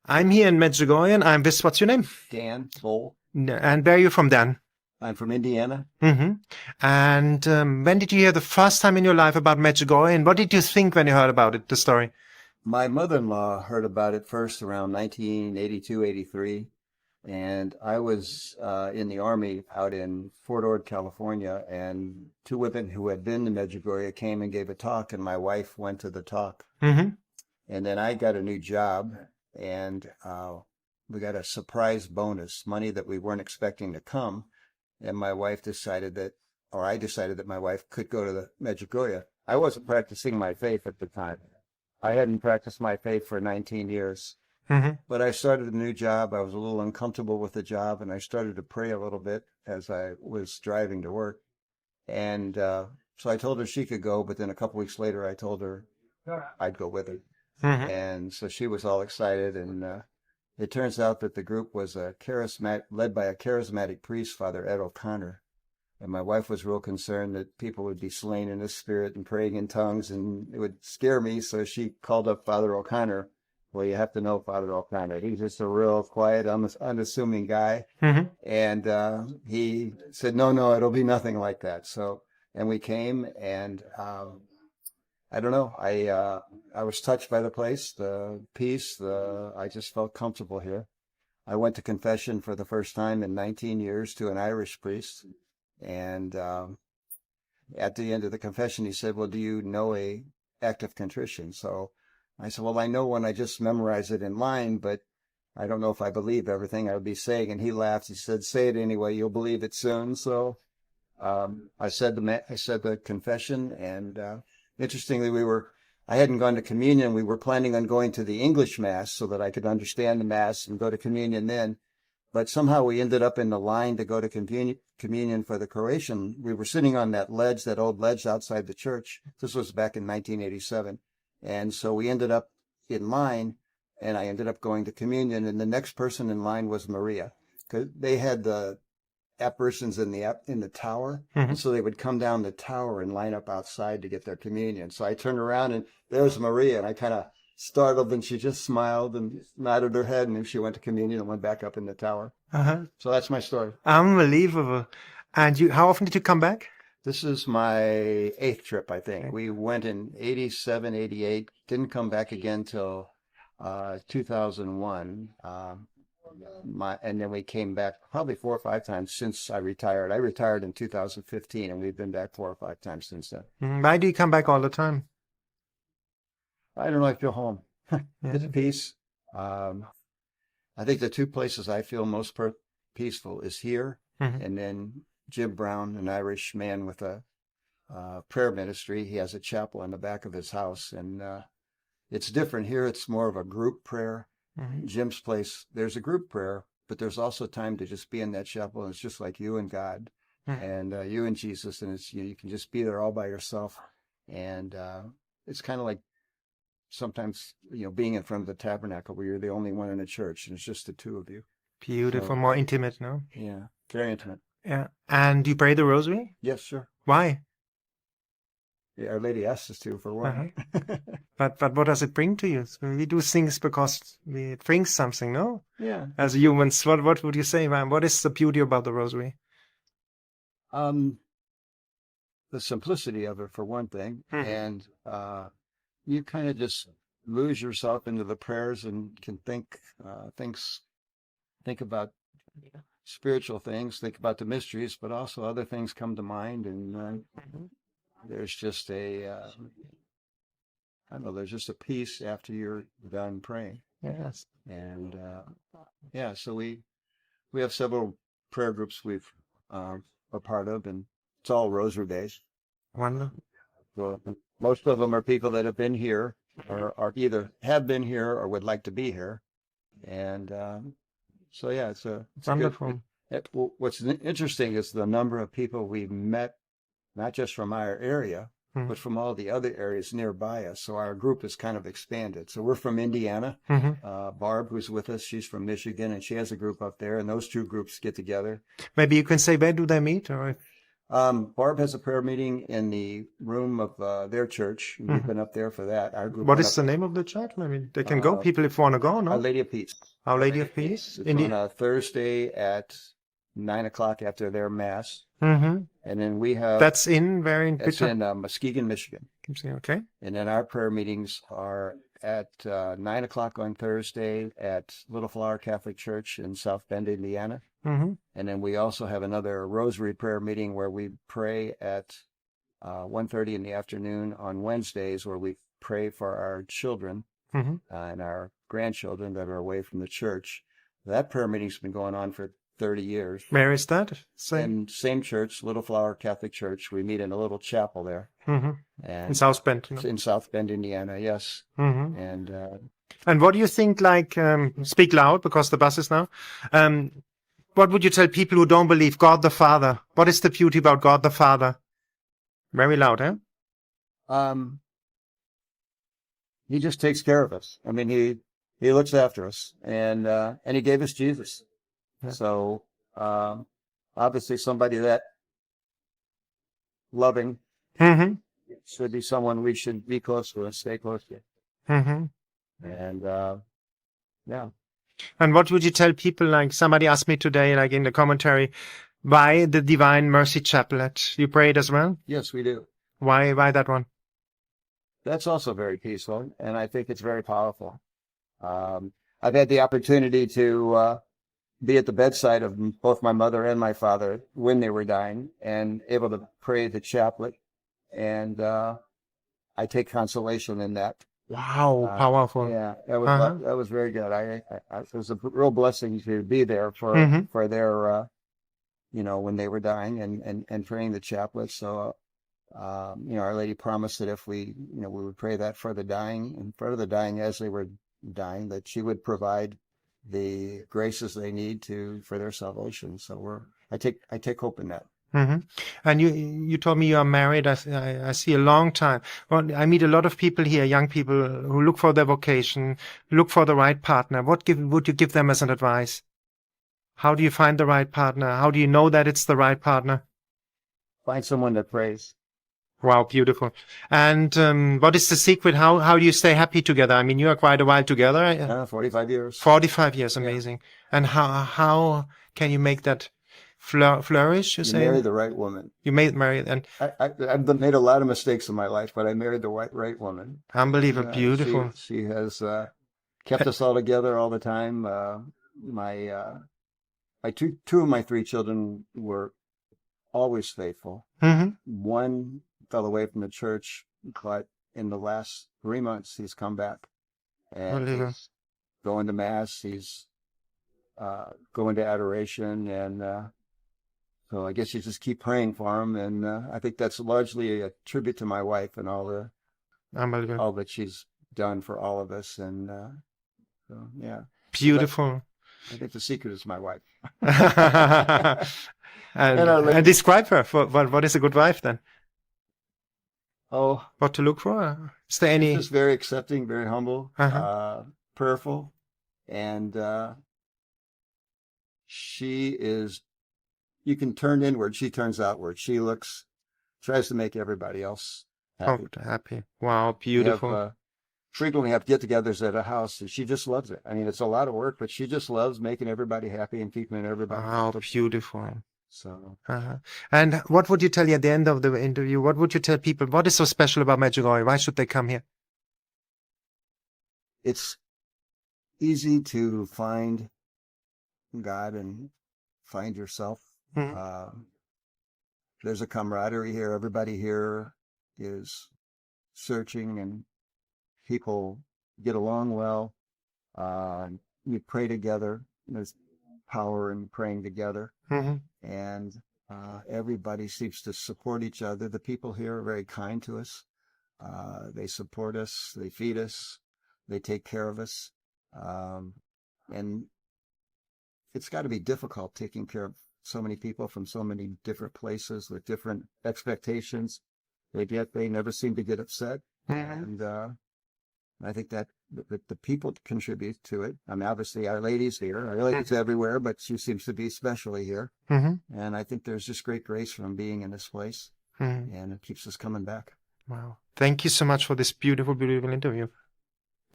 I'm here in Medjugorje, and what's your name? Dan Bull. And where are you from, Dan? I'm from Indiana. Mm-hmm. And when did you hear the first time in your life about Medjugorje, and what did you think when you heard about it, the story? My mother-in-law heard about it first around 1982, 83, and I was in the Army out in Fort Ord, California, and two women who had been to Medjugorje came and gave a talk, and my wife went to the talk. Mm-hmm. And then I got a new job, and we got a surprise bonus, money that we weren't expecting to come. And my wife decided that, or I decided that my wife could go to the Medjugorje. I wasn't practicing my faith at the time. I hadn't practiced my faith for 19 years. Mm-hmm. But I started a new job. I was a little uncomfortable with the job, and I started to pray a little bit as I was driving to work. And so I told her she could go, but then a couple weeks later, I told her I'd go with her. Mm-hmm. And so she was all excited, and it turns out that the group was led by a charismatic priest, Father Ed O'Connor. And my wife was real concerned that people would be slain in the spirit and praying in tongues, and it would scare me. So she called up Father O'Connor. Well, you have to know Father O'Connor. He's just a real quiet, unassuming guy. Mm-hmm. And he said, no, it'll be nothing like that. So, and we came, and I don't know. I was touched by the place, the peace. I just felt comfortable here. I went to confession for the first time in 19 years to an Irish priest. And at the end of the confession, he said, well, do you know a act of contrition? So I said, well, I know one. I just memorize it in line, but I don't know if I believe everything I would be saying. And he laughed. He said, say it anyway. You'll believe it soon. So I said the confession. And interestingly, I hadn't gone to communion. We were planning on going to the English Mass so that I could understand the Mass and go to communion then. But somehow we ended up in the line to go to communion for the Croatian. We were sitting on that old ledge outside the church. This was back in 1987. And so we ended up in line, and I ended up going to communion. And the next person in line was Maria, because they had the apparitions in the tower. Mm-hmm. And so they would come down the tower and line up outside to get their communion. So I turned around, and there's Maria, and I kind of startled, and she just smiled and nodded her head, and then she went to communion and went back up in the tower. Uh-huh. So that's my story. Unbelievable. And how often did you come back? This is my 8th trip, I think. We went in 87, 88, didn't come back again till 2001. And then we came back probably 4 or 5 times since I retired. I retired in 2015, and we've been back 4 or 5 times since then. Why do you come back all the time? I don't know. I feel home. Yeah. It's peace. I think the two places I feel most peaceful is here, Mm-hmm. and then Jim Brown, an Irish man with a prayer ministry. He has a chapel in the back of his house, and it's different here. It's more of a group prayer. Mm-hmm. Jim's place, there's a group prayer, but there's also time to just be in that chapel, and it's just like you and God, Mm-hmm. and you and Jesus, and it's you can just be there all by yourself, and it's kind of like sometimes being in front of the tabernacle where you're the only one in the church, and it's just the two of you. Beautiful, So, more intimate, no? yeah, very intimate. Yeah. And you pray the rosary? Yes, sure. Why? Yeah, Our Lady asked us to, for one. But what does it bring to you? So we do things because it brings something, no? Yeah. As humans, what would you say, man? What is the beauty about the rosary? The simplicity of it, for one thing, Mhm. and you kind of just lose yourself into the prayers and can think about spiritual things, think about the mysteries, but also other things come to mind, and there's just there's just a peace after you're done praying. Yes. And so we have several prayer groups we've a part of, and it's all rosary days. Wonderful. So most of them are people that have been here, or either have been here or would like to be here, and so yeah, it's Wonderful. What's interesting is the number of people we've met, not just from our area, Mhm. but from all the other areas nearby us. So our group has kind of expanded. So we're from Indiana. Mm-hmm. Barb, who's with us, she's from Michigan, and she has a group up there, and those two groups get together. Maybe you can say, where do they meet? Or Barb has a prayer meeting in the room of their church. We've been up there for that. Our group What went is up, the name of the church? I mean, they can go, people if want to go, Our no? Lady of Peace. Our Lady of Peace? It's on a Thursday at 9 o'clock after their mass. Mm-hmm. And then we have That's in, where in that's Peter? in Muskegon, Michigan. Okay. And then our prayer meetings are at 9 o'clock on Thursday at Little Flower Catholic Church in South Bend, Indiana. Mm-hmm. And then we also have another rosary prayer meeting where we pray at 1:30 in the afternoon on Wednesdays, where we pray for our children Mm-hmm. and our grandchildren that are away from the church. That prayer meeting's been going on for 30 years. Where is that? Same church, Little Flower Catholic Church. We meet in a little chapel there. Mm-hmm. And In South Bend. it's in South Bend, Indiana, yes. Mm-hmm. And what do you think, like, speak loud because the bus is now. What would you tell people who don't believe God the Father? What is the beauty about God the Father? Very loud, eh? He just takes care of us. I mean, he looks after us, and he gave us Jesus. Yeah. So obviously, somebody that loving Mm-hmm. should be someone we should be close to and stay close to. Mm-hmm. And yeah. And what would you tell people, like somebody asked me today, like in the commentary, why the Divine Mercy Chaplet? You pray it as well? Yes, we do. Why that one? That's also very peaceful, and I think it's very powerful. I've had the opportunity to be at the bedside of both my mother and my father when they were dying, and able to pray the chaplet, and I take consolation in that. Wow, powerful. Yeah, that was very good. It was a real blessing to be there for their when they were dying and praying the chaplet. So Our Lady promised that if we would pray that for the dying, in front of the dying as they were dying, that she would provide the graces they need for their salvation. So I take hope in that. Mm-hmm. And you told me you are married. I see a long time. Well, I meet a lot of people here, young people who look for their vocation, look for the right partner. What would you give them as an advice? How do you find the right partner? How do you know that it's the right partner? Find someone that prays. Wow, beautiful. And what is the secret? How do you stay happy together? I mean, you are quite a while together. 45 years. 45 years, amazing. Yeah. And how can you make that flourish? You marry the right woman. You marry, and I've made a lot of mistakes in my life, but I married the right woman. Unbelievable, beautiful. She has kept us all together all the time. Two of my three children were always faithful. Mm-hmm. One fell away from the church, but in the last 3 months he's come back, and he's going to mass. He's going to adoration, and so I guess you just keep praying for him. And I think that's largely a tribute to my wife and all that she's done for all of us. And so yeah, beautiful. I think the secret is my wife. and describe her. What is a good wife then? Oh, what to look for? Is there any? She's very accepting, very humble, prayerful, and she is. You can turn inward; she turns outward. She tries to make everybody else happy. Oh, happy! Wow, beautiful. Frequently have get-togethers at a house, and she just loves it. I mean, it's a lot of work, but she just loves making everybody happy and keeping everybody. Wow, beautiful. So, and what would you tell you at the end of the interview? What would you tell people? What is so special about Medjugorje? Why should they come here? It's easy to find God and find yourself. Mm-hmm. There's a camaraderie here. Everybody here is searching, and people get along well. You pray together. There's power in praying together. Mm-hmm. And everybody seems to support each other. The people here are very kind to us. They support us. They feed us. They take care of us. And it's got to be difficult taking care of so many people from so many different places with different expectations. Yet they never seem to get upset. Mm-hmm. And I think that the people contribute to it. I mean, obviously Our Lady's here. Our Lady's everywhere, but she seems to be especially here. And I think there's just great grace from being in this place, and it keeps us coming back. Wow. Thank you so much for this beautiful, beautiful interview.